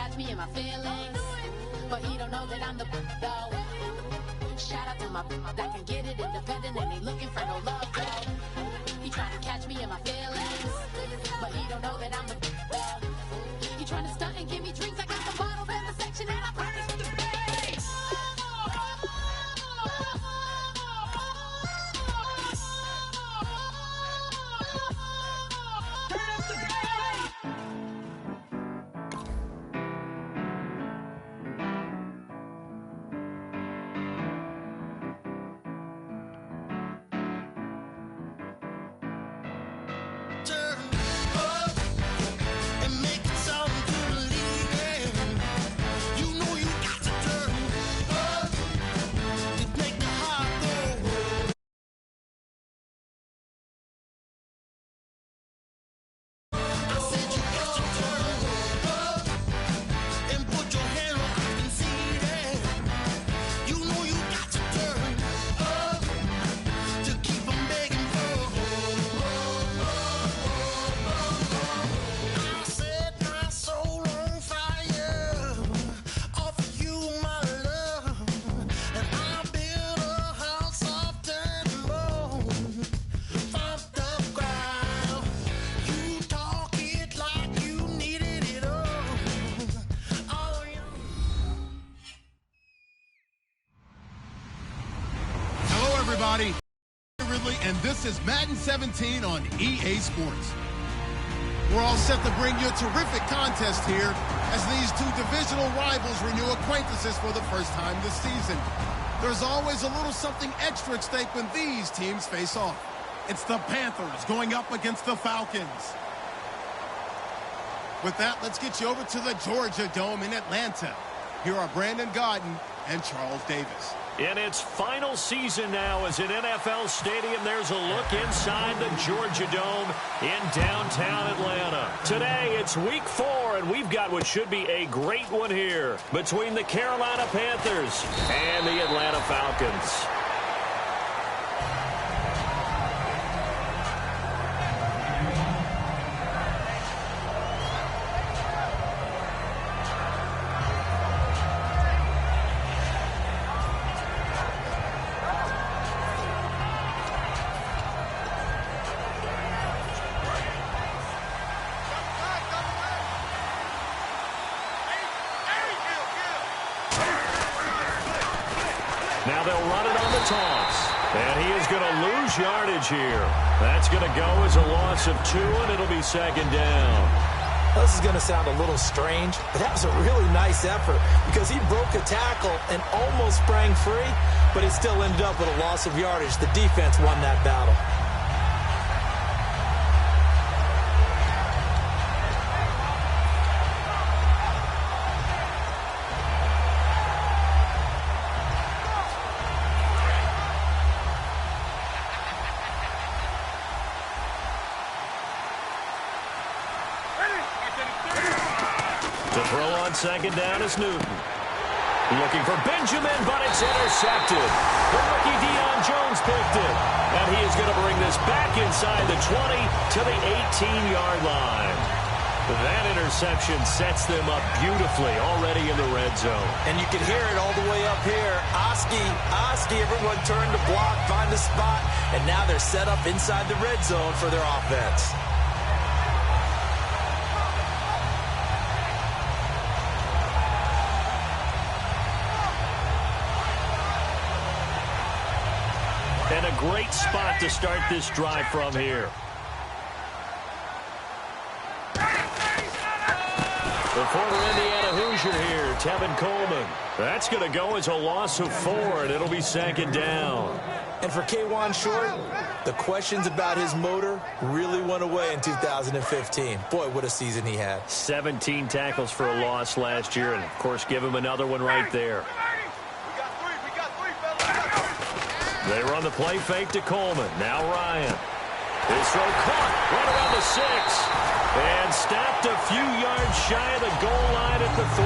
catch me in my feelings, but he don't know that I'm the though. Shout out to my that can get it independent and ain't looking for no love though. He trying to catch me in my feelings, but he don't know that I'm the though. He trying to stunt and give me drinks. I got the bottles in the section and I promise to the bass. Everybody, Ridley, and this is Madden 17 on EA Sports. We're all set to bring you a terrific contest here as these two divisional rivals renew acquaintances for the first time this season. There's always a little something extra at stake when these teams face off. It's the Panthers going up against the Falcons. With that, let's get you over to the Georgia Dome in Atlanta. Here are Brandon Godden and Charles Davis. In its final season now as an NFL stadium, there's a look inside the Georgia Dome in downtown Atlanta. Today, it's week 4, and we've got what should be a great one here between the Carolina Panthers and the Atlanta Falcons. Now they'll run it on the toss. And he is going to lose yardage here. That's going to go as a loss of 2, and it'll be second down. This is going to sound a little strange, but that was a really nice effort because he broke a tackle and almost sprang free, but he still ended up with a loss of yardage. The defense won that battle. To throw on second down is Newton. Looking for Benjamin, but it's intercepted. The rookie Deion Jones picked it. And he is going to bring this back inside the 20 to the 18-yard line. That interception sets them up beautifully already in the red zone. And you can hear it all the way up here. Oski, everyone turned to block, find a spot, and now they're set up inside the red zone for their offense. And a great spot to start this drive from here. The former Indiana Hoosier here, Tevin Coleman. That's going to go as a loss of 4, and it'll be second down. And for K'Wan Short, the questions about his motor really went away in 2015. Boy, what a season he had. 17 tackles for a loss last year, and, of course, give him another one right there. They run the play fake to Coleman. Now Ryan. His throw caught right around the 6. And stopped a few yards shy of the goal line at the 3.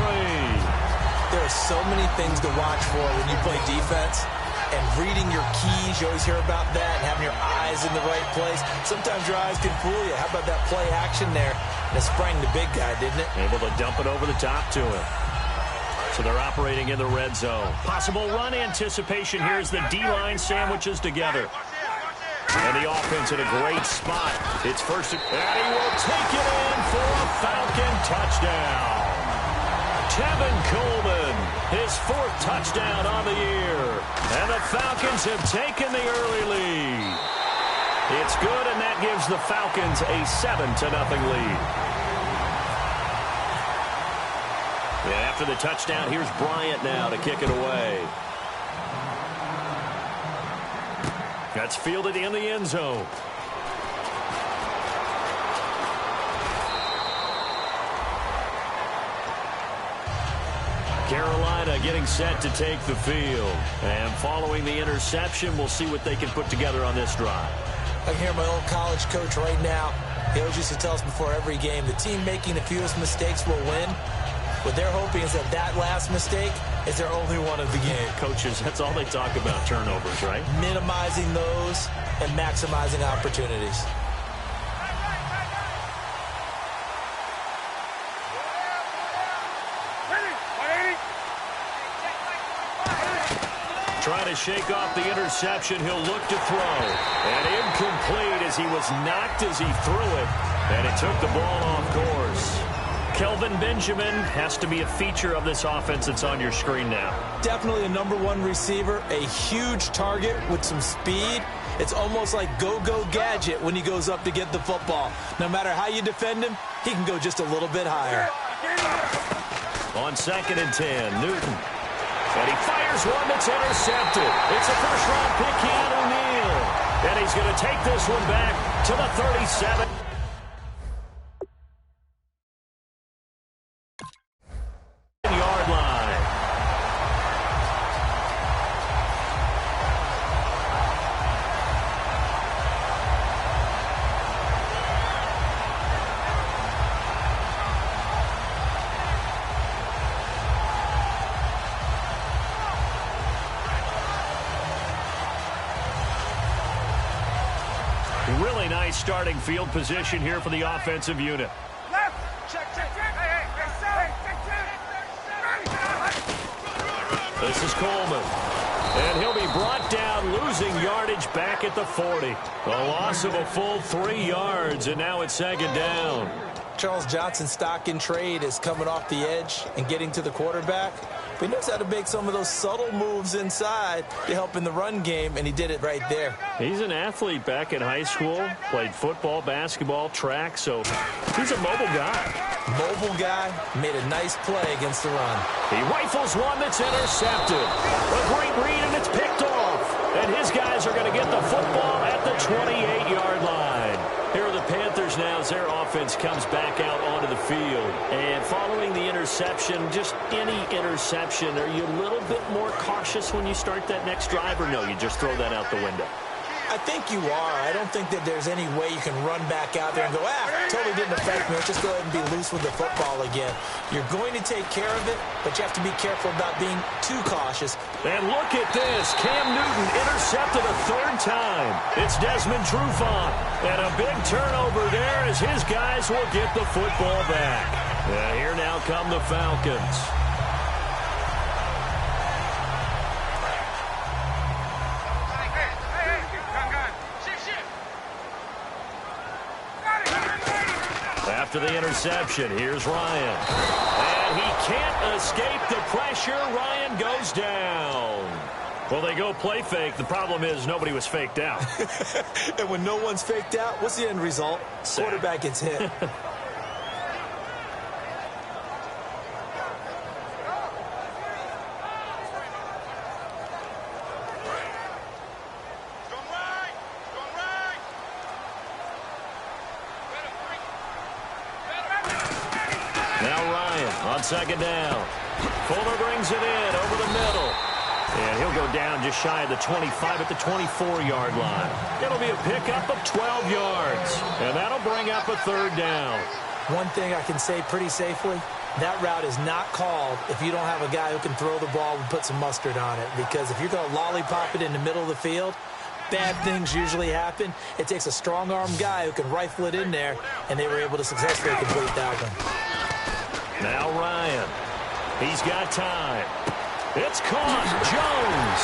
There are so many things to watch for when you play defense. And reading your keys, you always hear about that, and having your eyes in the right place. Sometimes your eyes can fool you. How about that play action there? and it sprang the big guy, didn't it? Able to dump it over the top to him. So they're operating in the red zone. Possible run anticipation here as the D-line sandwiches together. And the offense in a great spot. It's first, and he will take it in for a Falcon touchdown. Tevin Coleman, his 4th touchdown on the year. And the Falcons have taken the early lead. It's good, and that gives the Falcons a 7-0 lead. Yeah, after the touchdown, here's Bryant now to kick it away. That's fielded in the end zone. Carolina getting set to take the field. And following the interception, we'll see what they can put together on this drive. I can hear my old college coach right now. He always used to tell us before every game, the team making the fewest mistakes will win. What they're hoping is that that last mistake is their only one of the game. Coaches, that's all they talk about, turnovers, right? Minimizing those and maximizing opportunities. Trying to shake off the interception. He'll look to throw. And incomplete as he was knocked as he threw it. And it took the ball off course. Kelvin Benjamin has to be a feature of this offense that's on your screen now. Definitely a #1 receiver, a huge target with some speed. It's almost like go-go gadget when he goes up to get the football. No matter how you defend him, he can go just a little bit higher. On 2nd and 10, Newton. And he fires one that's intercepted. It's a first-round pick, Keanu Neal. And he's going to take this one back to the 37. Yard line. Really nice starting field position here for the offensive unit. This is Coleman. And he'll be brought down, losing yardage back at the 40. A loss of a full 3 yards, and now it's 2nd down. Charles Johnson's stock in trade is coming off the edge and getting to the quarterback. But he knows how to make some of those subtle moves inside to help in the run game, and he did it right there. He's an athlete back in high school, played football, basketball, track, so he's a mobile guy. Mobile guy, made a nice play against the run. He rifles one that's intercepted. A great read, and it's picked off. And his guys are going to get the football at the 28-yard line. Here are the Panthers now as their offense comes back out onto the field. And following the interception, just any interception, are you a little bit more cautious when you start that next drive, or no, you just throw that out the window? I think you are. I don't think that there's any way you can run back out there and go, totally didn't affect me. Let's just go ahead and be loose with the football again. You're going to take care of it, but you have to be careful about being too cautious. And look at this. Cam Newton intercepted a 3rd time. It's Desmond Trufant. And a big turnover there as his guys will get the football back. And here now come the Falcons. After the interception, here's Ryan. And he can't escape the pressure. Ryan goes down. Well, they go play fake. The problem is nobody was faked out. And when no one's faked out, what's the end result? Sack. Quarterback gets hit. On 2nd down. Fuller brings it in over the middle. And he'll go down just shy of the 25 at the 24-yard line. It'll be a pickup of 12 yards. And that'll bring up a 3rd down. One thing I can say pretty safely, that route is not called if you don't have a guy who can throw the ball and put some mustard on it. Because if you're going to lollipop it in the middle of the field, bad things usually happen. It takes a strong-arm guy who can rifle it in there, and they were able to successfully complete that one. Now Ryan. He's got time. It's caught. Jones.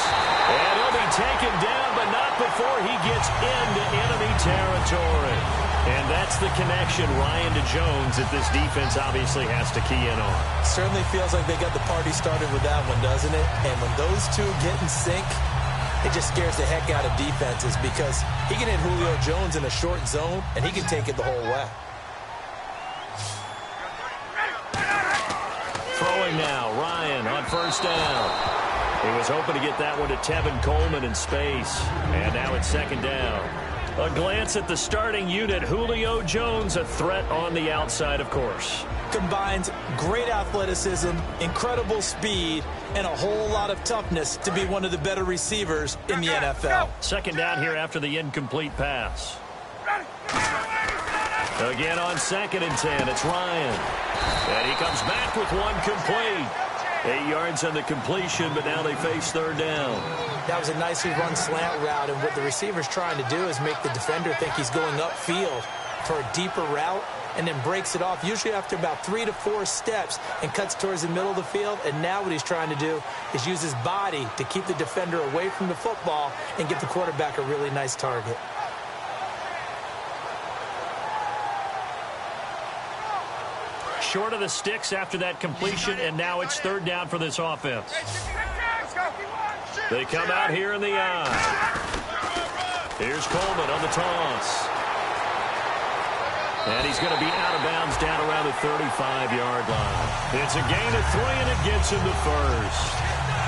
And he'll be taken down, but not before he gets into enemy territory. And that's the connection, Ryan to Jones, that this defense obviously has to key in on. Certainly feels like they got the party started with that one, doesn't it? And when those two get in sync, it just scares the heck out of defenses because he can hit Julio Jones in a short zone, and he can take it the whole way. Throwing now, Ryan on first down. He was hoping to get that one to Tevin Coleman in space. And now it's second down. A glance at the starting unit. Julio Jones, a threat on the outside, of course. Combines great athleticism, incredible speed, and a whole lot of toughness to be one of the better receivers in the NFL. Second down here after the incomplete pass. Again on 2nd and 10, it's Ryan. And he comes back with one complete. 8 yards on the completion, but now they face third down. That was a nicely run slant route, and what the receiver's trying to do is make the defender think he's going upfield for a deeper route, and then breaks it off, usually after about 3 to 4 steps, and cuts towards the middle of the field. And now what he's trying to do is use his body to keep the defender away from the football and give the quarterback a really nice target. Short of the sticks after that completion, and now it's third down for this offense. They come out here in the eye. Here's Coleman on the toss. And he's going to be out of bounds down around the 35-yard line. It's a gain of 3, and it gets him to first.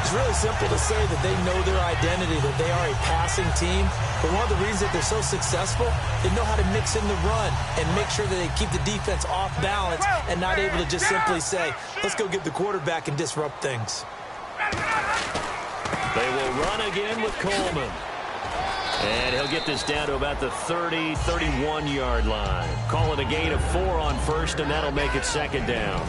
It's really simple to say that they know their identity, that they are a passing team. But one of the reasons that they're so successful, they know how to mix in the run and make sure that they keep the defense off balance and not able to just simply say, let's go get the quarterback and disrupt things. They will run again with Coleman. And he'll get this down to about the 30, 31-yard line. Call it a gain of 4 on first, and that'll make it second down.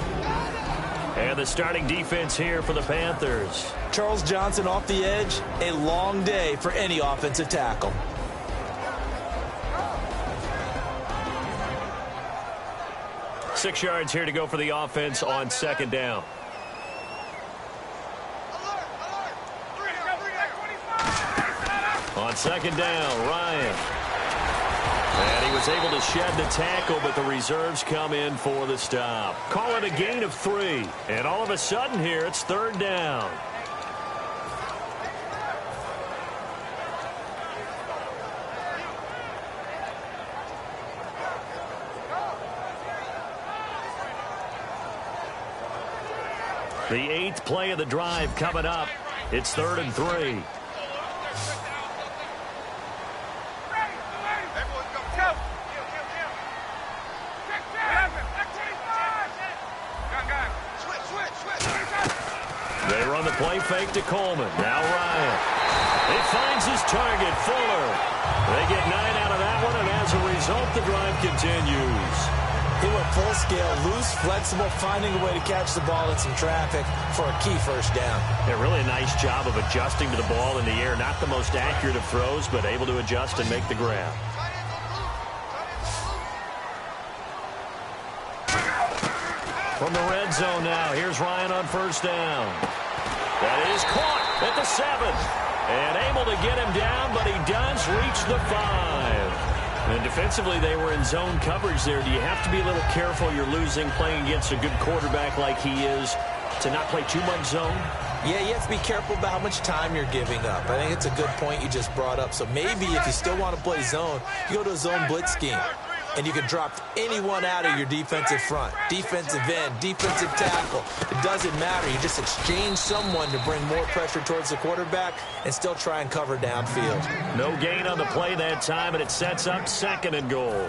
And the starting defense here for the Panthers. Charles Johnson off the edge, a long day for any offensive tackle. Six yards here to go for the offense on second down. On second down, Ryan. And he was able to shed the tackle, but the reserves come in for the stop. Call it a gain of 3. And all of a sudden here, it's third down. The 8th play of the drive coming up. It's 3rd and 3. They run the play fake to Coleman. Now Ryan. He finds his target, Fuller. They get 9 out of that one, and as a result, the drive continues. He went full scale, loose, flexible, finding a way to catch the ball in some traffic for a key first down. Yeah, really a nice job of adjusting to the ball in the air. Not the most accurate of throws, but able to adjust and make the grab. From the red zone now, here's Ryan on first down. That is caught at the 7. And able to get him down, but he does reach the 5. And defensively, they were in zone coverage there. Do you have to be a little careful? You're losing playing against a good quarterback like he is to not play too much zone? Yeah, you have to be careful about how much time you're giving up. I think it's a good point you just brought up. So maybe if you still want to play zone, you go to a zone blitz scheme. And you can drop anyone out of your defensive front. Defensive end, defensive tackle. It doesn't matter. You just exchange someone to bring more pressure towards the quarterback and still try and cover downfield. No gain on the play that time, and it sets up 2nd and goal.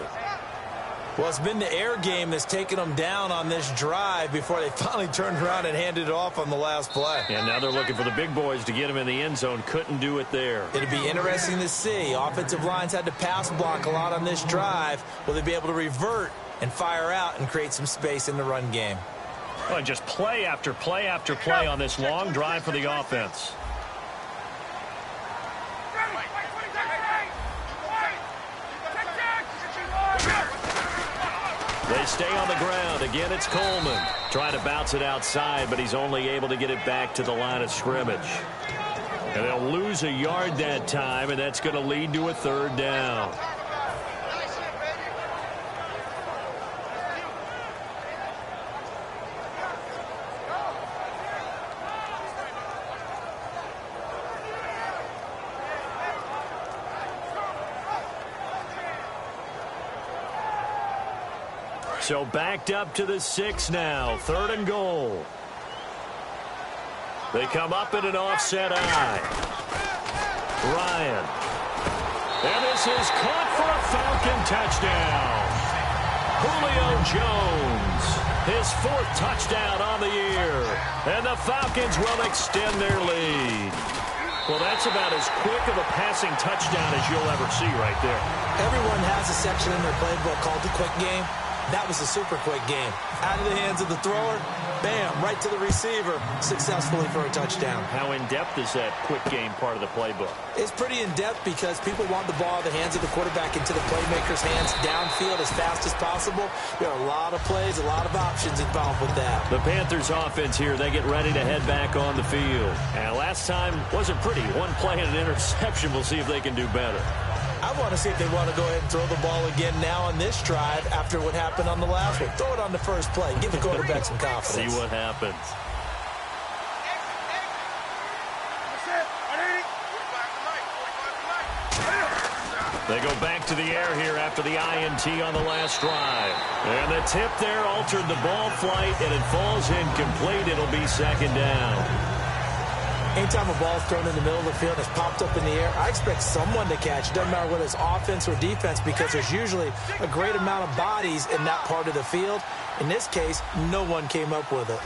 Well, it's been the air game that's taken them down on this drive before they finally turned around and handed it off on the last play. And now they're looking for the big boys to get him in the end zone. Couldn't do it there. It'd be interesting to see. Offensive lines had to pass block a lot on this drive. Will they be able to revert and fire out and create some space in the run game? Well, just play after play after play on this long drive for the offense. They stay on the ground. Again, it's Coleman trying to bounce it outside, but he's only able to get it back to the line of scrimmage. And they'll lose a yard that time, and that's going to lead to a third down. So backed up to the 6 now. 3rd and goal. They come up in an offset eye. Ryan. And this is caught for a Falcon touchdown. Julio Jones. His 4th touchdown on the year. And the Falcons will extend their lead. Well, that's about as quick of a passing touchdown as you'll ever see right there. Everyone has a section in their playbook called the quick game. That was a super quick game. Out of the hands of the thrower, bam, right to the receiver, successfully for a touchdown. How in-depth is that quick game part of the playbook? It's pretty in-depth because people want the ball out of the hands of the quarterback into the playmaker's hands downfield as fast as possible. There are a lot of plays, a lot of options involved with that. The Panthers offense here, they get ready to head back on the field. And last time wasn't pretty. One play and an interception. We'll see if they can do better. I want to see if they want to go ahead and throw the ball again now on this drive after what happened on the last one. Throw it on the first play. Give the quarterback some confidence. See what happens. They go back to the air here after the INT on the last drive. And the tip there altered the ball flight, and it falls incomplete. It'll be 2nd down. Anytime a ball is thrown in the middle of the field and it's popped up in the air, I expect someone to catch. It doesn't matter whether it's offense or defense because there's usually a great amount of bodies in that part of the field. In this case, no one came up with it.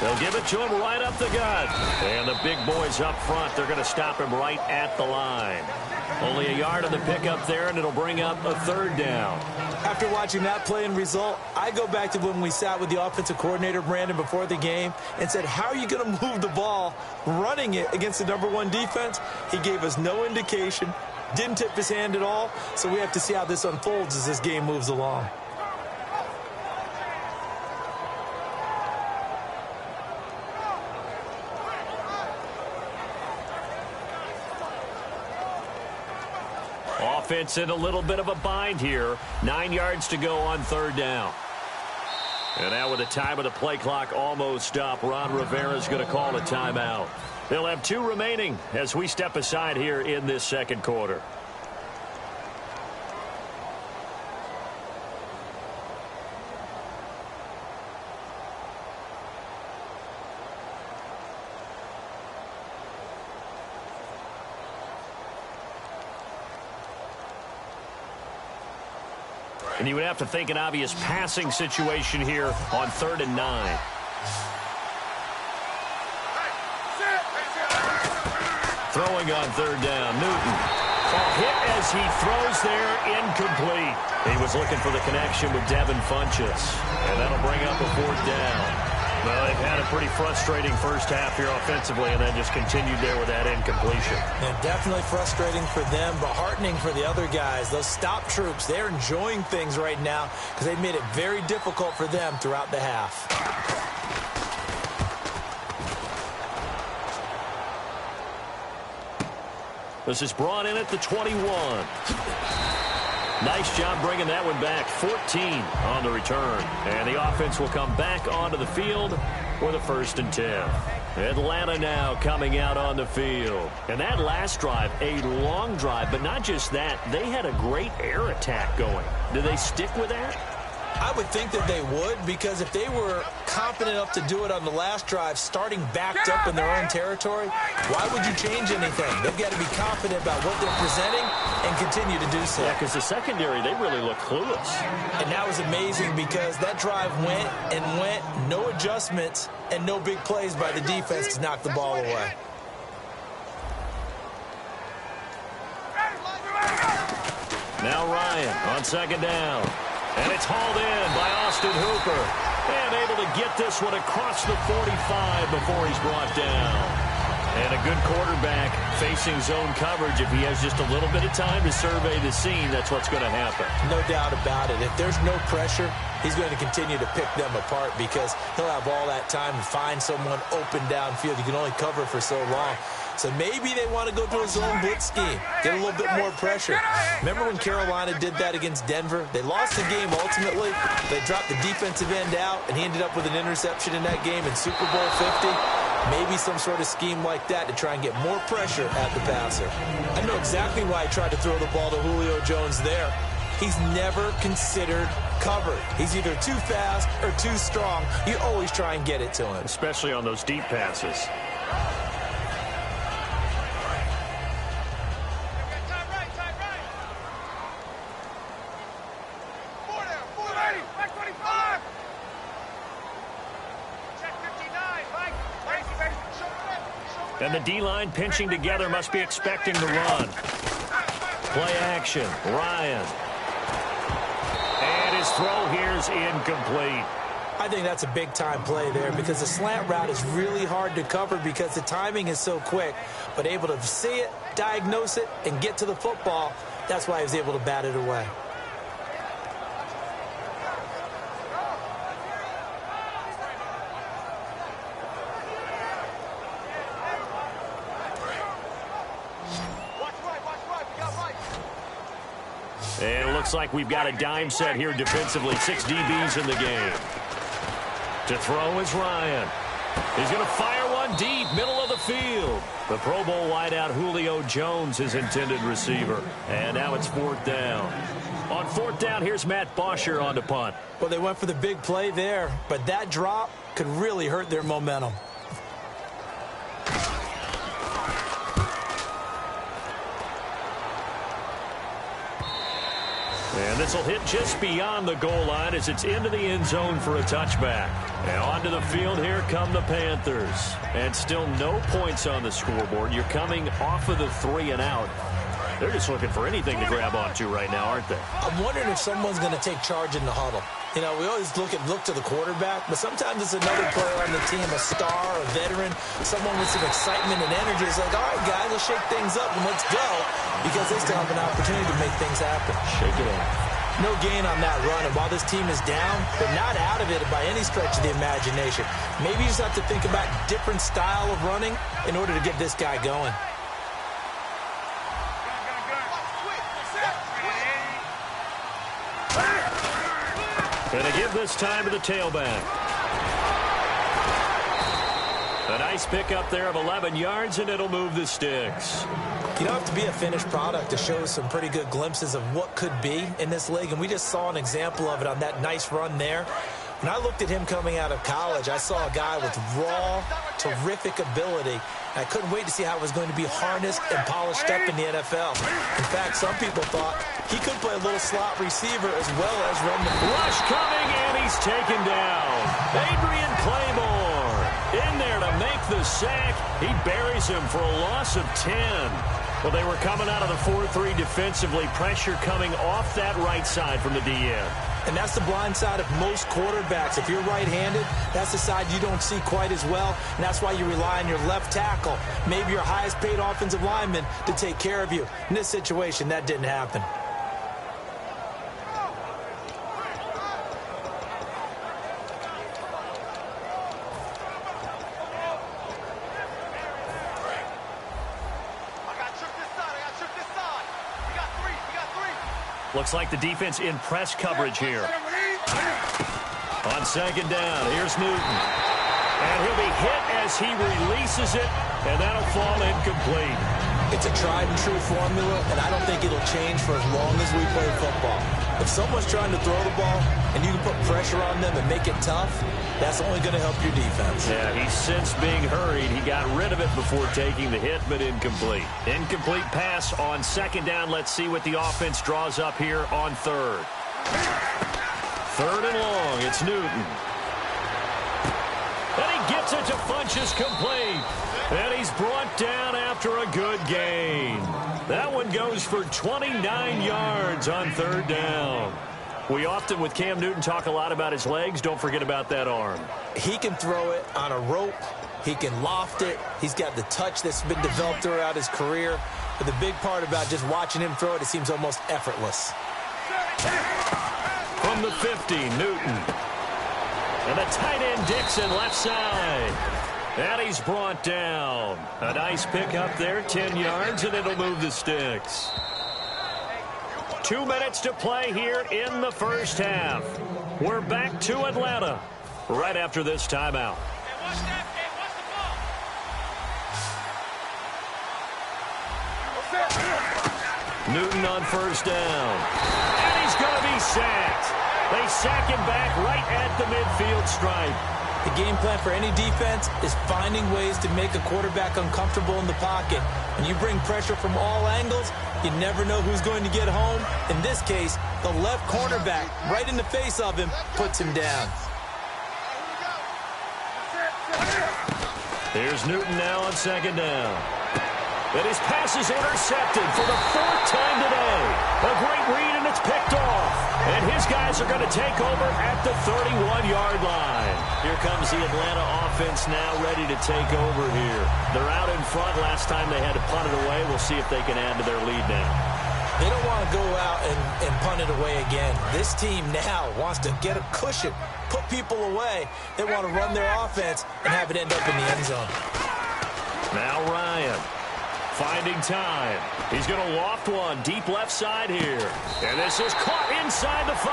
They'll give it to him right up the gut. And the big boys up front, they're going to stop him right at the line. Only a yard on the pickup there, and it'll bring up a 3rd down. After watching that play and result, I go back to when we sat with the offensive coordinator, Brandon, before the game and said, how are you going to move the ball running it against the #1 defense? He gave us no indication, didn't tip his hand at all, so we have to see how this unfolds as this game moves along. Offense in a little bit of a bind here. 9 yards to go on 3rd down. And now with the time of the play clock almost up, Ron Rivera's going to call a timeout. They'll have 2 remaining as we step aside here in this 2nd quarter. And you would have to think an obvious passing situation here on 3rd and 9. Throwing on 3rd down, Newton. Hit as he throws there, incomplete. He was looking for the connection with Devin Funchess. And that'll bring up a 4th down. Well, they've had a pretty frustrating first half here offensively and then just continued there with that incompletion. And definitely frustrating for them, but heartening for the other guys. Those stop troops, they're enjoying things right now because they've made it very difficult for them throughout the half. This is brought in at the 21. Nice job bringing that one back. 14 on the return. And the offense will come back onto the field with a 1st and 10. Atlanta now coming out on the field. And that last drive, a long drive, but not just that. They had a great air attack going. Do they stick with that? I would think that they would, because if they were confident enough to do it on the last drive, starting backed up in their own territory, why would you change anything? They've got to be confident about what they're presenting and continue to do so. Yeah, because the secondary, they really look clueless. And that was amazing because that drive went and went, no adjustments, and no big plays by the defense to knock the ball away. Now Ryan on 2nd down. And it's hauled in by Austin Hooper. And able to get this one across the 45 before he's brought down. And a good quarterback facing zone coverage, if he has just a little bit of time to survey the scene, that's what's going to happen. No doubt about it. If there's no pressure, he's going to continue to pick them apart because he'll have all that time to find someone open downfield. You can only cover for so long. So maybe they want to go to a zone blitz scheme, get a little bit more pressure. Remember when Carolina did that against Denver? They lost the game ultimately. They dropped the defensive end out, and he ended up with an interception in that game in Super Bowl 50. Maybe some sort of scheme like that to try and get more pressure at the passer. I know exactly why he tried to throw the ball to Julio Jones there. He's never considered covered. He's either too fast or too strong. You always try and get it to him. Especially on those deep passes. And the D-line pinching together must be expecting the run. Play action. Ryan. And his throw here is incomplete. I think that's a big-time play there because the slant route is really hard to cover because the timing is so quick. But able to see it, diagnose it, and get to the football, that's why he was able to bat it away. And it looks like we've got a dime set here defensively. 6 DBs in the game. To throw is Ryan. He's going to fire one deep, middle of the field. The Pro Bowl wideout Julio Jones, his intended receiver. And now it's 4th down. On 4th down, here's Matt Bosher on to punt. Well, they went for the big play there, but that drop could really hurt their momentum. And this will hit just beyond the goal line as it's into the end zone for a touchback. And onto the field, here come the Panthers. And still no points on the scoreboard. You're coming off of the 3 and out. They're just looking for anything to grab onto right now, aren't they? I'm wondering if someone's going to take charge in the huddle. You know, we always look to the quarterback, but sometimes it's another player on the team, a star, a veteran, someone with some excitement and energy. It's like, all right, guys, let's shake things up and let's go, because they still have an opportunity to make things happen. Shake it up. No gain on that run, and while this team is down, they're not out of it by any stretch of the imagination. Maybe you just have to think about different style of running in order to get this guy going. Going to give this time to the tailback. A nice pickup there of 11 yards, and it'll move the sticks. You don't have to be a finished product to show some pretty good glimpses of what could be in this league, and we just saw an example of it on that nice run there. When I looked at him coming out of college, I saw a guy with raw, terrific ability. I couldn't wait to see how it was going to be harnessed and polished up in the NFL. In fact, some people thought he could play a little slot receiver as well as run the ball. Rush coming, and he's taken down. Adrian Claymore in there to make the sack. He buries him for a loss of 10. Well, they were coming out of the 4-3 defensively. Pressure coming off that right side from the DN. And that's the blind side of most quarterbacks. If you're right-handed, that's the side you don't see quite as well. And that's why you rely on your left tackle, maybe your highest-paid offensive lineman, to take care of you. In this situation, that didn't happen. Looks like the defense in press coverage here. On 2nd down, here's Newton. And he'll be hit as he releases it, and that'll fall incomplete. It's a tried-and-true formula, and I don't think it'll change for as long as we play football. If someone's trying to throw the ball and you can put pressure on them and make it tough, that's only going to help your defense. Yeah, he's since being hurried. He got rid of it before taking the hit, but incomplete. Incomplete pass on 2nd down. Let's see what the offense draws up here on 3rd. 3rd and long. It's Newton. And he gets it to Funchess complete. And he's brought down after a good gain. That one goes for 29 yards on 3rd down. We often, with Cam Newton, talk a lot about his legs. Don't forget about that arm. He can throw it on a rope. He can loft it. He's got the touch that's been developed throughout his career. But the big part about just watching him throw it seems almost effortless. From the 50, Newton. And the tight end, Dixon, left side. And he's brought down. A nice pickup there, 10 yards, and it'll move the sticks. 2 minutes to play here in the first half. We're back to Atlanta right after this timeout. Newton on first down. And he's going to be sacked. They sack him back right at the midfield stripe. The game plan for any defense is finding ways to make a quarterback uncomfortable in the pocket. When you bring pressure from all angles, you never know who's going to get home. In this case, the left cornerback, right in the face of him, puts him down. Here's Newton now on second down. And his pass is intercepted for the 4th time today. A great read, and it's picked off. And his guys are going to take over at the 31-yard line. Here comes the Atlanta offense now ready to take over here. They're out in front. Last time they had to punt it away. We'll see if they can add to their lead now. They don't want to go out and punt it away again. This team now wants to get a cushion, put people away. They want to run their offense and have it end up in the end zone. Now Ryan. Finding time. He's going to loft one deep left side here. And this is caught inside the 5.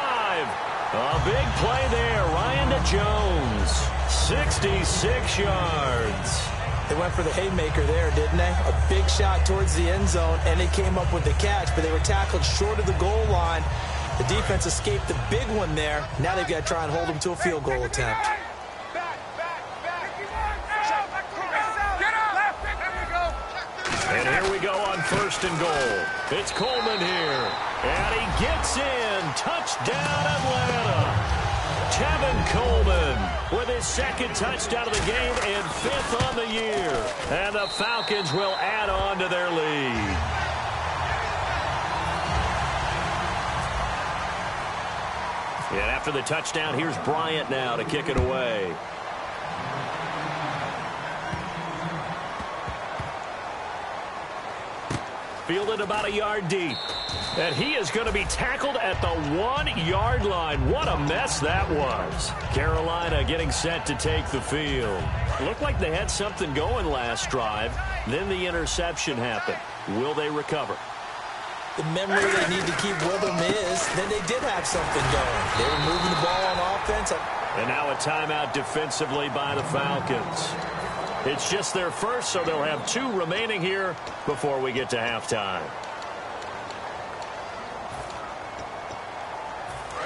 A big play there. Ryan to Jones. 66 yards. They went for the haymaker there, didn't they? A big shot towards the end zone, and they came up with the catch, but they were tackled short of the goal line. The defense escaped the big one there. Now they've got to try and hold them to a field goal attempt. And here we go on first and goal. It's Coleman here. And he gets in. Touchdown, Atlanta. Tevin Coleman with his 2nd touchdown of the game and 5th on the year. And the Falcons will add on to their lead. And after the touchdown, here's Bryant now to kick it away. Fielded about a yard deep. And he is going to be tackled at the 1-yard line. What a mess that was. Carolina getting set to take the field. Looked like they had something going last drive. Then the interception happened. Will they recover? The memory they need to keep with them is that they did have something going. They were moving the ball on offense. And now a timeout defensively by the Falcons. It's just their first, so they'll have 2 remaining here before we get to halftime.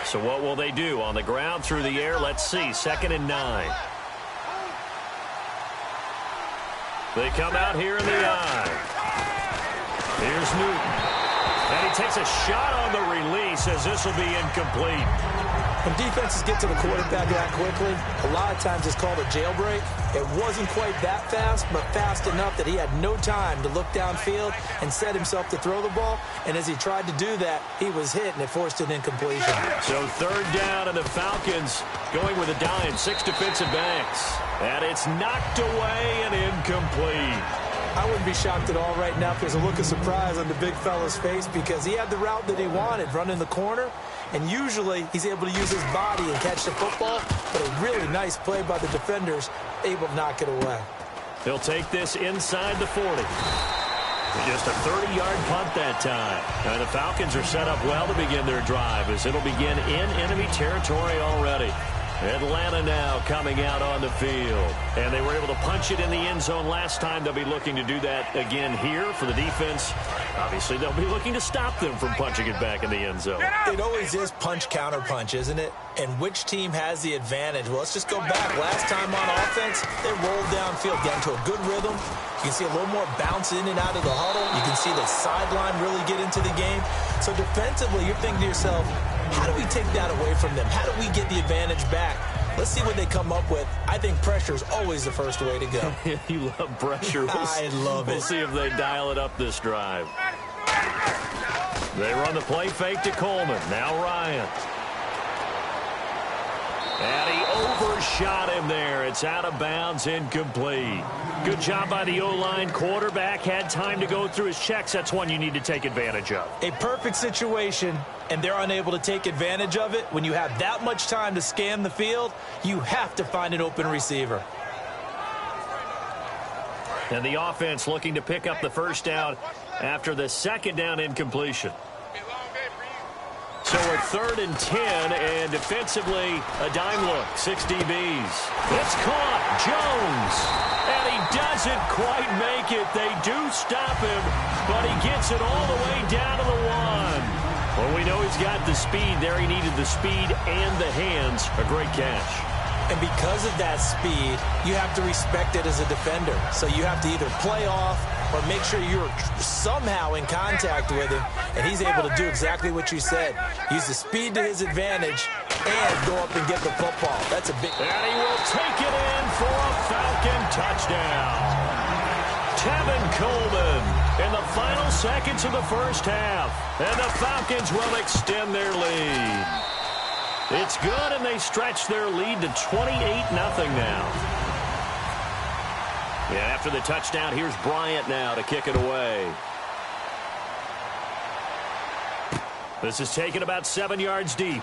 So what will they do? On the ground, through the air? Let's see. 2nd and 9. They come out here in the eye. Here's Newton. And he takes a shot on the release as this will be incomplete. When defenses get to the quarterback that quickly, a lot of times it's called a jailbreak. It wasn't quite that fast, but fast enough that he had no time to look downfield and set himself to throw the ball. And as he tried to do that, he was hit, and it forced an incompletion. So 3rd down, and the Falcons going with a dime, 6 defensive backs. And it's knocked away and incomplete. I wouldn't be shocked at all right now if there's a look of surprise on the big fella's face because he had the route that he wanted, running the corner, and usually he's able to use his body and catch the football, but a really nice play by the defenders, able to knock it away. He'll take this inside the 40. Just a 30-yard punt that time. And the Falcons are set up well to begin their drive as it'll begin in enemy territory already. Atlanta now coming out on the field. And they were able to punch it in the end zone last time. They'll be looking to do that again here for the defense. Obviously, they'll be looking to stop them from punching it back in the end zone. It always is punch-counter-punch, isn't it? And which team has the advantage? Well, let's just go back. Last time on offense, they rolled downfield, got into a good rhythm. You can see a little more bounce in and out of the huddle. You can see the sideline really get into the game. So defensively, you're thinking to yourself, how do we take that away from them? How do we get the advantage back? Let's see what they come up with. I think pressure is always the first way to go. You love pressure. I love it. We'll see if they dial it up this drive. They run the play fake to Coleman. Now Ryan. And he overshoots shot him there. It's out of bounds, incomplete. Good job by the O-line. Quarterback had time to go through his checks. That's one you need to take advantage of. A perfect situation, and they're unable to take advantage of it. When you have that much time to scan the field, you have to find an open receiver. And the offense looking to pick up the first down after the second down incompletion. So we're 3rd and 10, and defensively, a dime look, 6 DBs. It's caught, Jones, and he doesn't quite make it. They do stop him, but he gets it all the way down to the 1. Well, we know he's got the speed there. He needed the speed and the hands. A great catch. And because of that speed, you have to respect it as a defender. So you have to either play off or make sure you're somehow in contact with him, and he's able to do exactly what you said. Use the speed to his advantage and go up and get the football. That's a big... And he will take it in for a Falcon touchdown. Tevin Coleman in the final seconds of the first half. And the Falcons will extend their lead. It's good, and they stretch their lead to 28-0 now. Yeah, after the touchdown, here's Bryant now to kick it away. This is taken about 7 yards deep.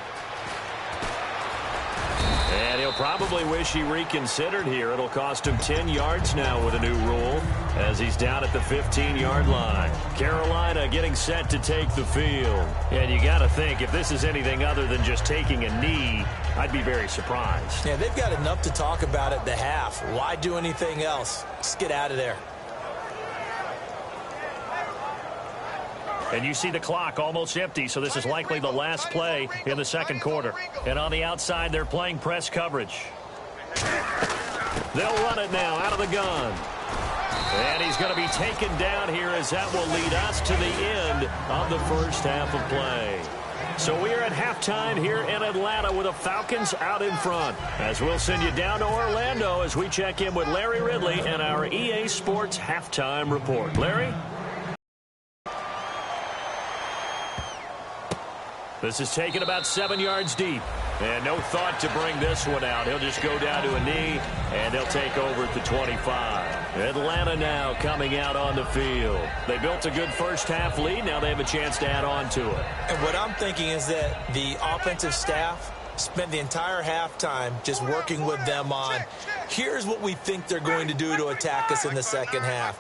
And he'll probably wish he reconsidered here. It'll cost him 10 yards now with a new rule as he's down at the 15-yard line. Carolina getting set to take the field. And you got to think, if this is anything other than just taking a knee, I'd be very surprised. Yeah, they've got enough to talk about at the half. Why do anything else? Just get out of there. And you see the clock almost empty, so this is likely the last play in the second quarter. And on the outside, they're playing press coverage. They'll run it now out of the gun. And he's going to be taken down here as that will lead us to the end of the first half of play. So we are at halftime here in Atlanta with the Falcons out in front. As we'll send you down to Orlando as we check in with Larry Ridley and our EA Sports halftime report. Larry? This is taken about 7 yards deep. And no thought to bring this one out. He'll just go down to a knee, and they'll take over at the 25. Atlanta now coming out on the field. They built a good first half lead. Now they have a chance to add on to it. And what I'm thinking is that the offensive staff spent the entire halftime just working with them on, here's what we think they're going to do to attack us in the second half.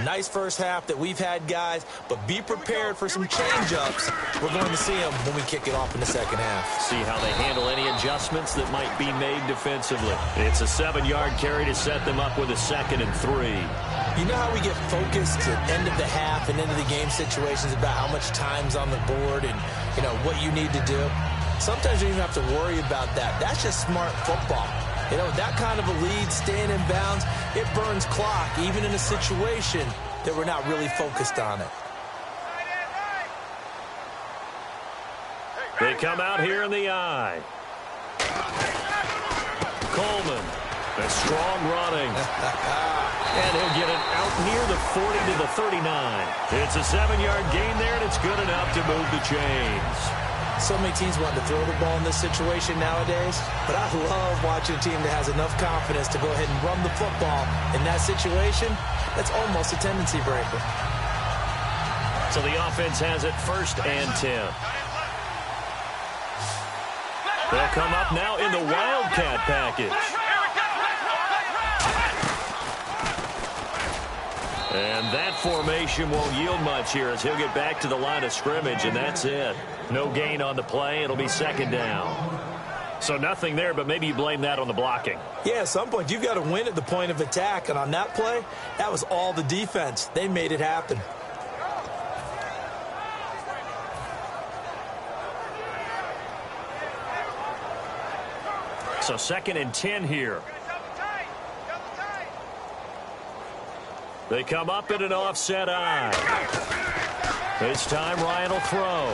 Nice first half that we've had, guys, but be prepared for some change-ups. We're going to see them when we kick it off in the second half. See how they handle any adjustments that might be made defensively. It's a 7-yard carry to set them up with a 2nd and 3. You know how we get focused at end of the half and end of the game situations about how much time's on the board and, you know, what you need to do? Sometimes you don't even have to worry about that. That's just smart football. You know, that kind of a lead, staying in bounds, it burns clock, even in a situation that we're not really focused on it. They come out here in the eye. Coleman, a strong running. And he'll get it out near the 40 to the 39. It's a 7-yard gain there, and it's good enough to move the chains. So many teams want to throw the ball in this situation nowadays, but I love watching a team that has enough confidence to go ahead and run the football in that situation. That's almost a tendency breaker. So the offense has it 1st and 10. They'll come up now in the Wildcat package. And that formation won't yield much here as he'll get back to the line of scrimmage, and that's it. No gain on the play. It'll be 2nd down. So nothing there, but maybe you blame that on the blocking. Yeah, at some point you've got to win at the point of attack, and on that play, that was all the defense. They made it happen. So 2nd and 10 here. They come up in an offset eye. This time Ryan will throw.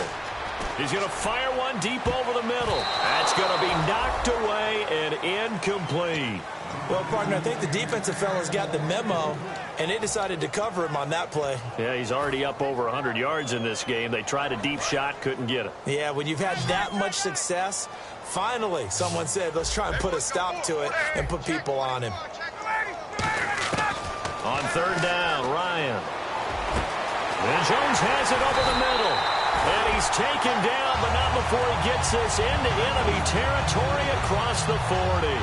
He's going to fire one deep over the middle. That's going to be knocked away and incomplete. Well, partner, I think the defensive fellas got the memo, and they decided to cover him on that play. Yeah, he's already up over 100 yards in this game. They tried a deep shot, couldn't get it. Yeah, when you've had that much success, finally someone said, let's try and put a stop to it and put people on him. On third down, Ryan. And Jones has it over the middle. And he's taken down, but not before he gets this into enemy territory across the 40.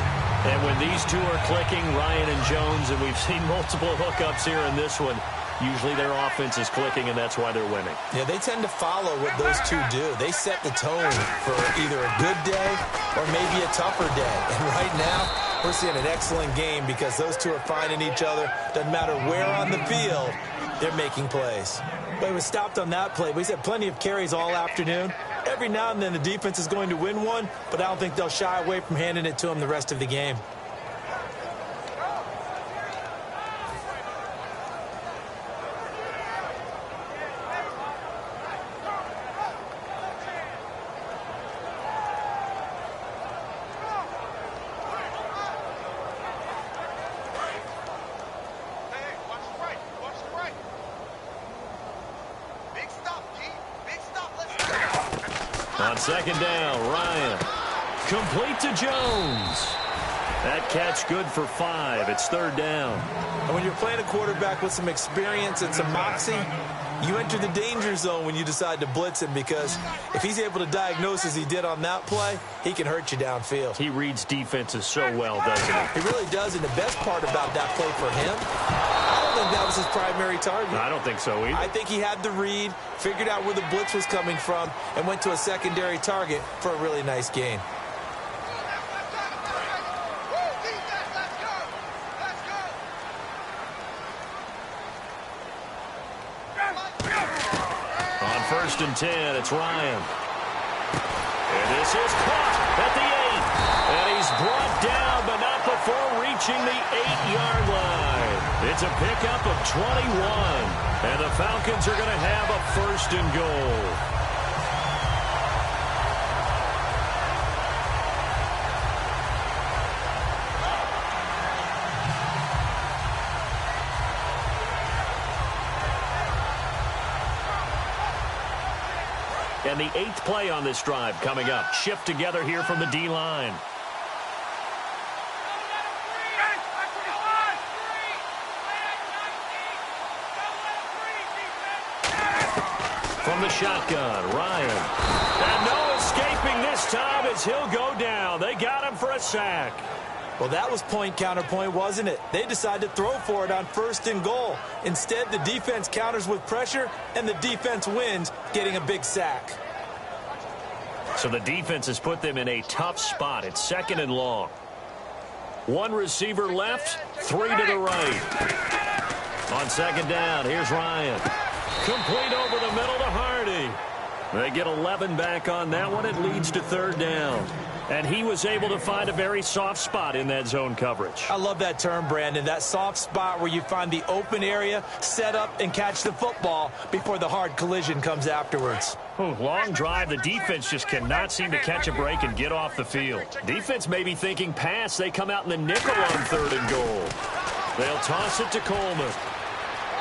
And when these two are clicking, Ryan and Jones, and we've seen multiple hookups here in this one, usually their offense is clicking, and that's why they're winning. Yeah, they tend to follow what those two do. They set the tone for either a good day or maybe a tougher day. And right now, we're seeing an excellent game because those two are finding each other. Doesn't matter where on the field, they're making plays. But he was stopped on that play. He's had plenty of carries all afternoon. Every now and then the defense is going to win one, but I don't think they'll shy away from handing it to him the rest of the game. On second down, Ryan. Complete to Jones. That catch good for 5. It's third down. And when you're playing a quarterback with some experience and some moxie, you enter the danger zone when you decide to blitz him because if he's able to diagnose as he did on that play, he can hurt you downfield. He reads defenses so well, doesn't he? He really does, and the best part about that play for him, I don't think that was his primary target. I don't think so either. I think he had the read, figured out where the blitz was coming from, and went to a secondary target for a really nice gain. On first and 10, it's Ryan. And this is caught at the 8. And he's brought down, but not before reaching the 8-yard line. It's a pickup of 21. And the Falcons are going to have a first and goal. And the 8th play on this drive coming up. Shift together here from the D-line. From the shotgun, Ryan. And no escaping this time as he'll go down. They got him for a sack. Well, that was point counterpoint, wasn't it? They decided to throw for it on first and goal. Instead, the defense counters with pressure, and the defense wins, getting a big sack. So the defense has put them in a tough spot. It's second and long. One receiver left, 3 to the right. On second down, here's Ryan. Complete over the middle to Hardy. They get 11 back on that one. It leads to third down. And he was able to find a very soft spot in that zone coverage. I love that term, Brandon. That soft spot where you find the open area, set up, and catch the football before the hard collision comes afterwards. Long drive. The defense just cannot seem to catch a break and get off the field. Defense may be thinking pass. They come out in the nickel on third and goal. They'll toss it to Coleman.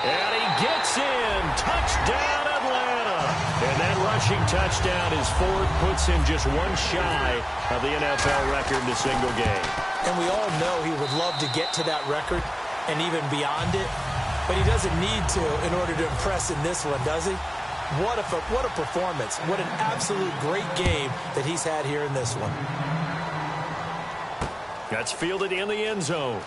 And he gets in. Touchdown, Atlanta. And that rushing touchdown is 4th, puts him just one shy of the NFL record in a single game. And we all know he would love to get to that record and even beyond it, but he doesn't need to in order to impress in this one, does he? What a performance. What an absolute great game that he's had here in this one. That's fielded in the end zone.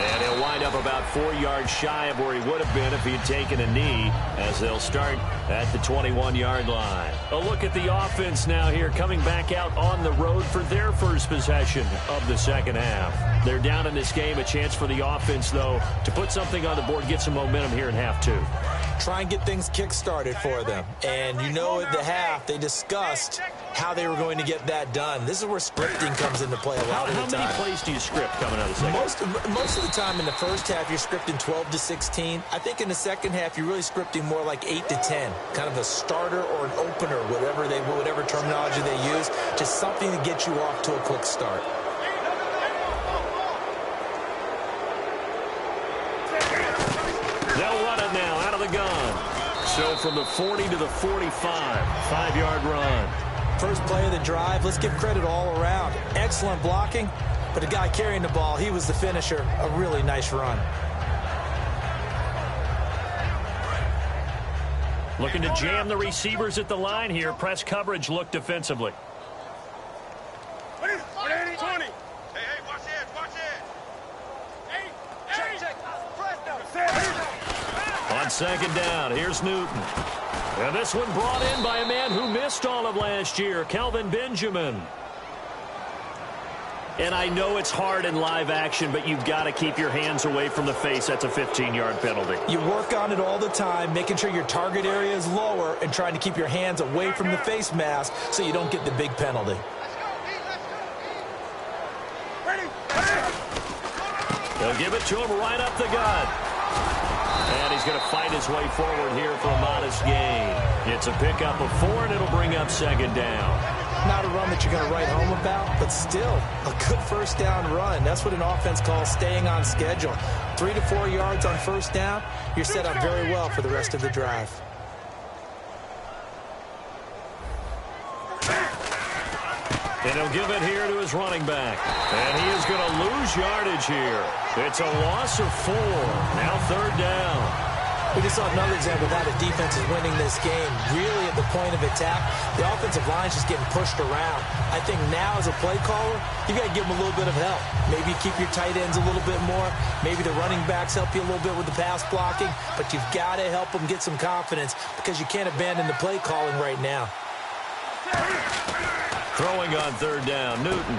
And he'll wind up about 4 yards shy of where he would have been if he had taken a knee, as they'll start at the 21-yard line. A look at the offense now here, coming back out on the road for their first possession of the second half. They're down in this game. A chance for the offense, though, to put something on the board, get some momentum here in half 2. Try and get things kick-started for them. And you know at the half they discussed how they were going to get that done. This is where scripting comes into play a lot of the time. How many plays do you script coming out of the second? Most of the time in the first half, you're scripting 12 to 16. I think in the second half, you're really scripting more like 8 to 10. Kind of a starter or an opener, whatever terminology they use. Just something to get you off to a quick start. They'll run it now out of the gun. So from the 40 to the 45, 5-yard run. First play of the drive, let's give credit all around. Excellent blocking, but the guy carrying the ball, he was the finisher. A really nice run. Looking to jam the receivers at the line here. Press coverage look defensively. 20. Hey, watch it. Check. On second down, here's Newton. And this one brought in by a man who missed all of last year, Kelvin Benjamin. And I know it's hard in live action, but you've got to keep your hands away from the face. That's a 15-yard penalty. You work on it all the time, making sure your target area is lower and trying to keep your hands away from the face mask so you don't get the big penalty. They'll give it to him right up the gut. And he's going to fight his way forward here for a modest gain. It's a pickup of 4, and it'll bring up second down. Not a run that you're going to write home about, but still a good first down run. That's what an offense calls staying on schedule. 3 to 4 yards on first down, you're set up very well for the rest of the drive. And he'll give it here to his running back. And he is going to lose yardage here. It's a loss of 4. Now third down. We just saw another example of how the defense is winning this game. Really at the point of attack, the offensive line is just getting pushed around. I think now as a play caller, you got to give them a little bit of help. Maybe keep your tight ends a little bit more. Maybe the running backs help you a little bit with the pass blocking. But you've got to help them get some confidence because you can't abandon the play calling right now. Throwing on third down, Newton.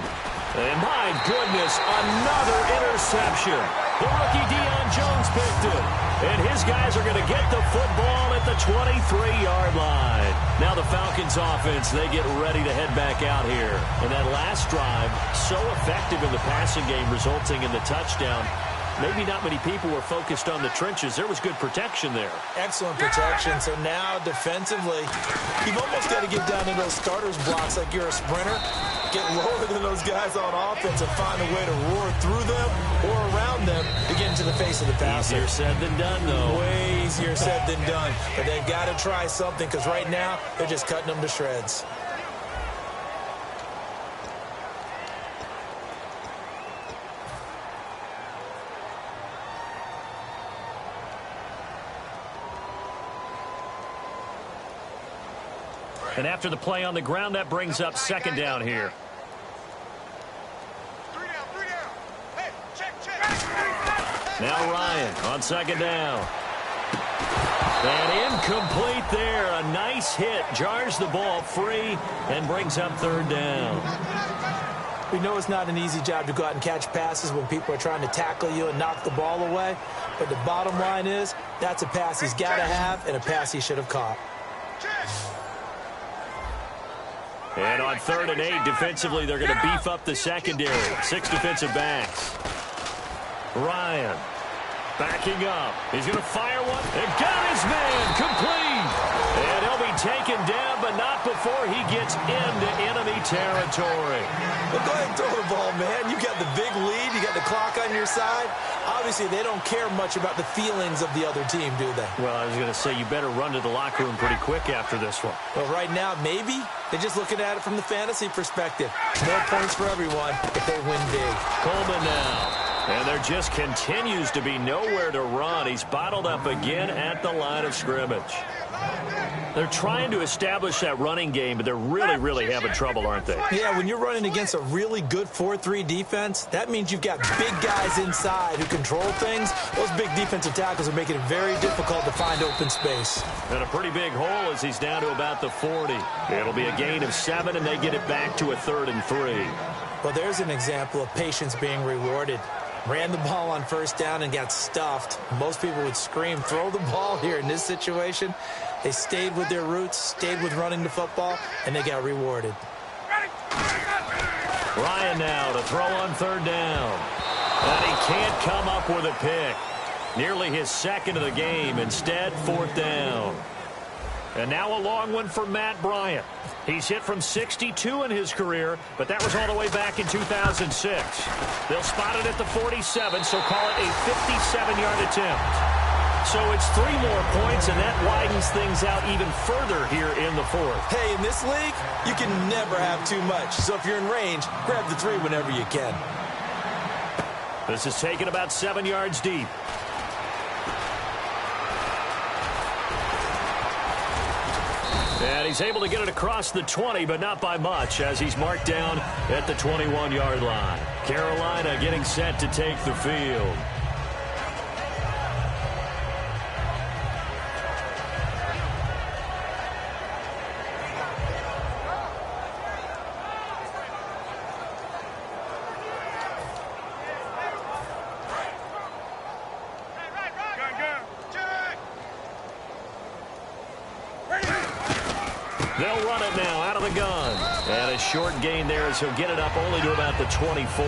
And my goodness, another interception. The rookie Deion Jones picked it. And his guys are going to get the football at the 23-yard line. Now the Falcons offense, they get ready to head back out here. And that last drive, so effective in the passing game, resulting in the touchdown. Maybe not many people were focused on the trenches. There was good protection there. Excellent protection. So now defensively, you've almost got to get down to those starters blocks like you're a sprinter. Get lower than those guys on offense and find a way to roar through them or around them to get into the face of the passer. Easier said than done, though. Way easier said than done. But they've got to try something because right now they're just cutting them to shreds. And after the play on the ground, that brings up second down here. 3 down. Hey, check. Now Ryan on second down. And incomplete there. A nice hit. Jars the ball free and brings up third down. We know it's not an easy job to go out and catch passes when people are trying to tackle you and knock the ball away. But the bottom line is that's a pass he's got to have and a pass he should have caught. And on 3rd and 8, defensively, they're going to beef up the secondary. 6 defensive backs. Ryan backing up. He's going to fire one. And got his man. Complete. And he'll be taken down, but not before he gets into enemy territory. Well, go ahead and throw the ball, man. You got the big lead. You got the clock on your side. Obviously, they don't care much about the feelings of the other team, do they? Well, I was going to say, you better run to the locker room pretty quick after this one. Well, right now, maybe they're just looking at it from the fantasy perspective. More points for everyone if they win big. Coleman now. And there just continues to be nowhere to run. He's bottled up again at the line of scrimmage. They're trying to establish that running game, but they're really having trouble, aren't they? Yeah, when you're running against a really good 4-3 defense, that means you've got big guys inside who control things. Those big defensive tackles are making it very difficult to find open space. And a pretty big hole as he's down to about the 40. It'll be a gain of 7, and they get it back to a 3rd and 3. Well, there's an example of patience being rewarded. Ran the ball on first down and got stuffed. Most people would scream, throw the ball here in this situation. They stayed with their roots, stayed with running the football, and they got rewarded. Ryan now to throw on third down. And he can't come up with a pick. Nearly his second of the game. Instead, fourth down. And now a long one for Matt Bryant. He's hit from 62 in his career, but that was all the way back in 2006. They'll spot it at the 47, so call it a 57-yard attempt. So it's 3 more points, and that widens things out even further here in the fourth. Hey, in this league, you can never have too much. So if you're in range, grab the 3 whenever you can. This is taken about 7 yards deep. And he's able to get it across the 20, but not by much, as he's marked down at the 21-yard line. Carolina getting set to take the field. They'll run it now out of the gun. And a short gain there as he'll get it up only to about the 24.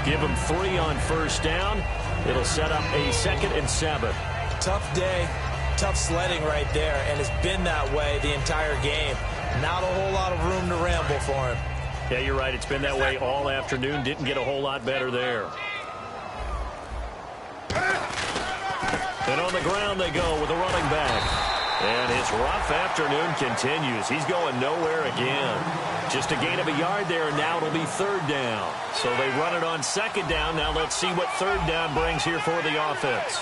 Give him 3 on first down. It'll set up a 2nd and 7. Tough day, tough sledding right there, and it's been that way the entire game. Not a whole lot of room to ramble for him. Yeah, you're right. It's been that way all afternoon. Didn't get a whole lot better there. And on the ground they go with a running back. And his rough afternoon continues. He's going nowhere again. Just a gain of a yard there, and now it'll be third down. So they run it on second down. Now let's see what third down brings here for the offense.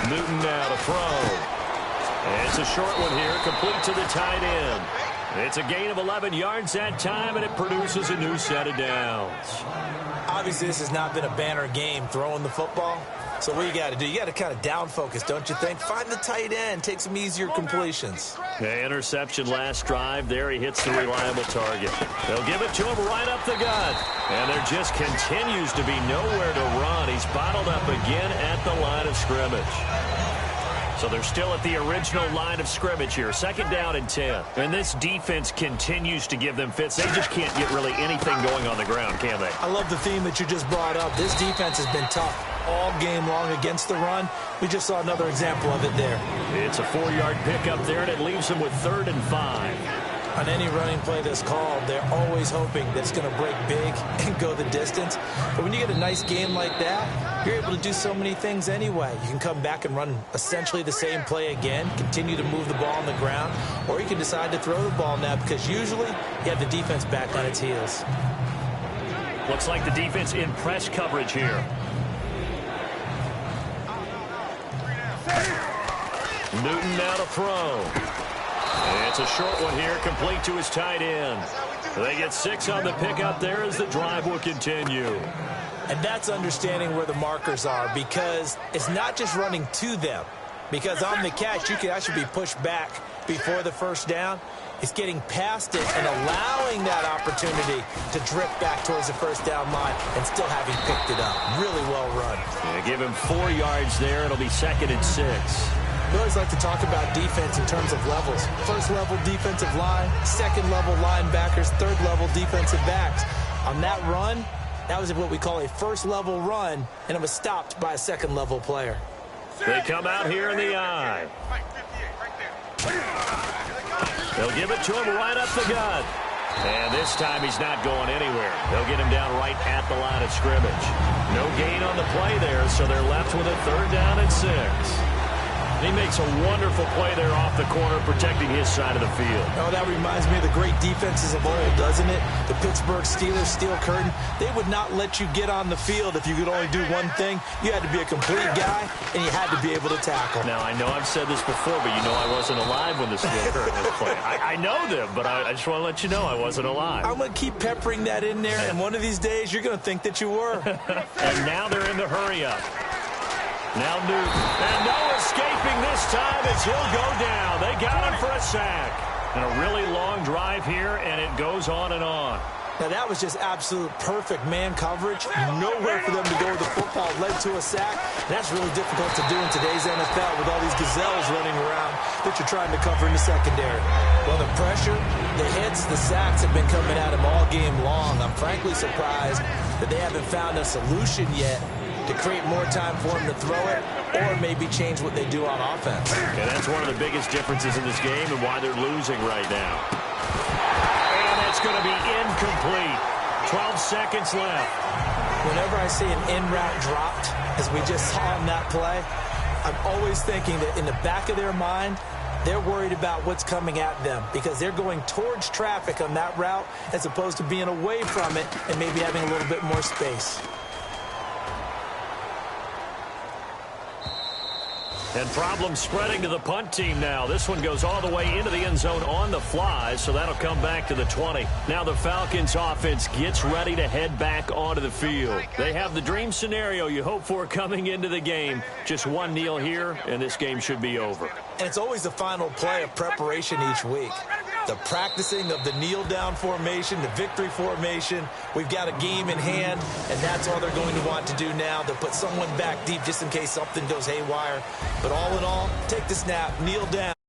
Newton now to throw. And it's a short one here, complete to the tight end. It's a gain of 11 yards that time, and it produces a new set of downs. Obviously, this has not been a banner game throwing the football. So what you got to do, you got to kind of down focus, don't you think? Find the tight end, take some easier completions. Okay, interception last drive. There he hits the reliable target. They'll give it to him right up the gut. And there just continues to be nowhere to run. He's bottled up again at the line of scrimmage. So they're still at the original line of scrimmage here. 2nd down and 10. And this defense continues to give them fits. They just can't get really anything going on the ground, can they? I love the theme that you just brought up. This defense has been tough all game long against the run. We just saw another example of it there. It's a 4-yard pickup there, and it leaves them with 3rd and 5. On any running play that's called, they're always hoping that it's going to break big and go the distance. But when you get a nice game like that, you're able to do so many things anyway. You can come back and run essentially the same play again, continue to move the ball on the ground, or you can decide to throw the ball now because usually you have the defense back on its heels. Looks like the defense in press coverage here. Newton now to throw. It's a short one here, complete to his tight end. They get 6 on the pickup there as the drive will continue. And that's understanding where the markers are, because it's not just running to them. Because on the catch, you can actually be pushed back before the first down. It's getting past it and allowing that opportunity to drift back towards the first down line and still having picked it up. Really well run. Yeah, give him 4 yards there. It'll be 2nd and 6. We always like to talk about defense in terms of levels. First level defensive line, second level linebackers, third level defensive backs. On that run, that was what we call a first level run, and it was stopped by a second level player. They come out here in the eye. They'll give it to him right up the gut. And this time he's not going anywhere. They'll get him down right at the line of scrimmage. No gain on the play there, so they're left with a 3rd down and 6. He makes a wonderful play there off the corner, protecting his side of the field. Oh, that reminds me of the great defenses of old, doesn't it? The Pittsburgh Steelers, Steel Curtain. They would not let you get on the field if you could only do one thing. You had to be a complete guy, and you had to be able to tackle. Now, I know I've said this before, but you know I wasn't alive when the Steel Curtain was playing. I know them, but I just want to let you know I wasn't alive. I'm going to keep peppering that in there, and one of these days you're going to think that you were. And now they're in the hurry-up. Now Newton, and no escaping this time as he'll go down. They got him for a sack. And a really long drive here, and it goes on and on. Now, that was just absolute perfect man coverage. Nowhere for them to go with the football. Led to a sack. That's really difficult to do in today's NFL with all these gazelles running around that you're trying to cover in the secondary. Well, the pressure, the hits, the sacks have been coming at him all game long. I'm frankly surprised that they haven't found a solution yet to create more time for him to throw it or maybe change what they do on offense. And that's one of the biggest differences in this game and why they're losing right now. It's going to be incomplete. 12 seconds left. Whenever I see an in route dropped, as we just saw in that play, I'm always thinking that in the back of their mind, they're worried about what's coming at them because they're going towards traffic on that route as opposed to being away from it and maybe having a little bit more space. And problems spreading to the punt team now. This one goes all the way into the end zone on the fly, so that'll come back to the 20. Now the Falcons offense gets ready to head back onto the field. They have the dream scenario you hope for coming into the game. Just one kneel here, and this game should be over. And it's always the final play of preparation each week. The practicing of the kneel-down formation, the victory formation. We've got a game in hand, and that's all they're going to want to do now. They'll put someone back deep just in case something goes haywire. But all in all, take the snap, kneel down.